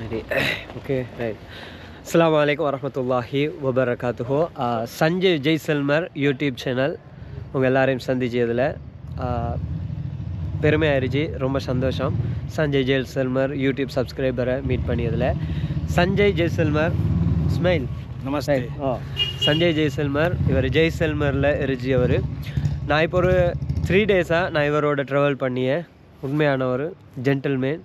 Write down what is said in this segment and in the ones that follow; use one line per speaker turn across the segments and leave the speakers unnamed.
Okay, right. Assalamu alaikum warahmatullahi wabarakatuh. Sanjay Jaisalmer YouTube channel உங்கள் எல்லாரையும் சந்திச்சதில் பெருமையாயிருச்சு, ரொம்ப சந்தோஷம். சஞ்சய் ஜெய்சல்மர் யூடியூப் சப்ஸ்கிரைபரை மீட் பண்ணியதில். சஞ்சய் ஜெய்சல்மர் ஸ்மைல்
நமஸ்தே.
சஞ்சய் ஜெய்சல்மர் இவர் ஜெய்சல்மரில் இருந்தவர். நான் இப்போ ஒரு 3 டேஸாக நான் இவரோட ட்ராவல் பண்ணியேன். உண்மையான ஒரு ஜென்டில்மேன்,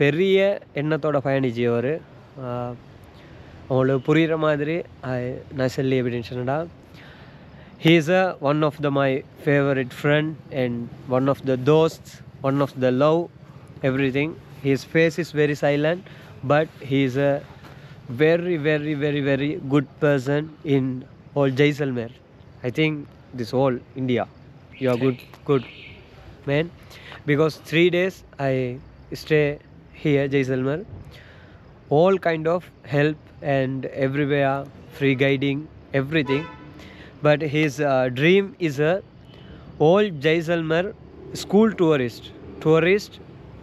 பெரிய எண்ணத்தோட பயணிச்சவர். அவங்களுக்கு புரிகிற மாதிரி நான் சொல்லி எப்படின்னு சொன்னடா, he is one of my favorite friend and one of the dosts, one of the love, everything. His face is very silent, but he is a very very very very good person in all Jaisalmer. I think this whole India, you are good man, because 3 days I stay here Jaisalmer. All kind of help and everywhere free guiding, everything. But his dream is a all Jaisalmer school tourist,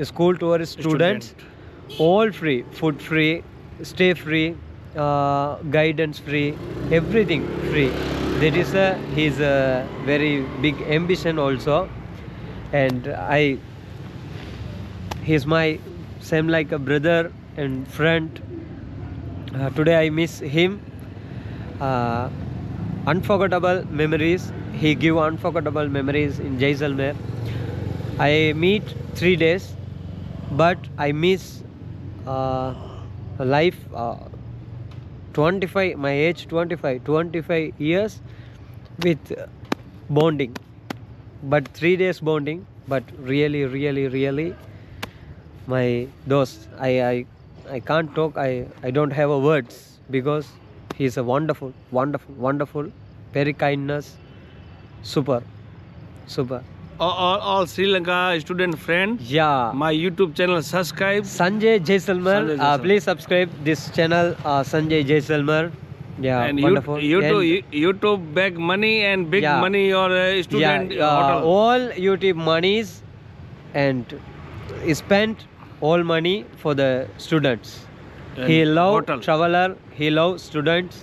school tourist students, all free, food free, stay free, guidance free, everything free. That is his very big ambition also. And he's my same like a brother and friend. Today I miss him. Unforgettable memories. He give unforgettable memories in Jaisalmer. I meet 3 days, but I miss life. 25, my age 25 years with bonding, but 3 days bonding. But really, my dost, I can't talk. I don't have a words, because he is a wonderful, very kindness, super.
All Sri Lanka student friends,
Yeah,
my YouTube channel subscribe.
Sanjay Jaisalmer. Please subscribe this channel, Sanjay Jaisalmer. Yeah,
And
wonderful.
YouTube beg money and big
Yeah.
money your student hotel.
All YouTube monies and spent all money for the students.
And
He love
hotel.
traveler, he love students,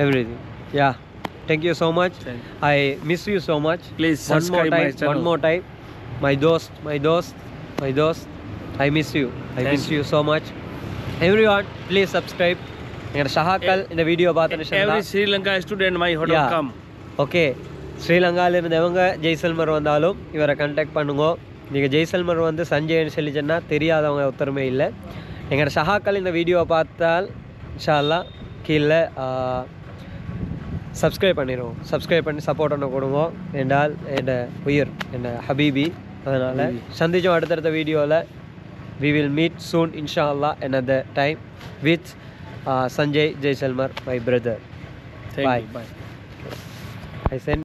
everything. Yeah, thank you so much. I miss you so much.
Please subscribe my channel.
One more time, my dost, I miss you. I miss you so much. Everyone, please subscribe. எங்களோட ஷஹாக்கள் இந்த video பார்த்து
Every Sri Lanka student my hotel
Yeah.
come.
Okay, ஸ்ரீலங்காவில் இருந்தவங்க ஜெய்சல்மர் வந்தாலும் இவரை contact பண்ணுங்க. நீங்கள் ஜெய்சல்மர் வந்து சஞ்சய்னு சொல்லி சொன்னால் தெரியாதவங்க ஒருத்தருமே இல்லை. எங்களோட ஷஹாக்கள் இந்த வீடியோவை பார்த்தால் இன்ஷா அல்லாஹ் கீழே சப்ஸ்கிரைப் பண்ணிடுவோம். சப்ஸ்கிரைப் பண்ணி சப்போர்ட் பண்ண கொடுங்க. என்றால் என் உயிர், என் ஹபீபி. அதனால் சந்திச்சோம் அடுத்தடுத்த வீடியோவில். we will meet soon inshallah another time with Sanjay Jaisalmer, my brother.
Thank
Bye.
you. Bye.
I send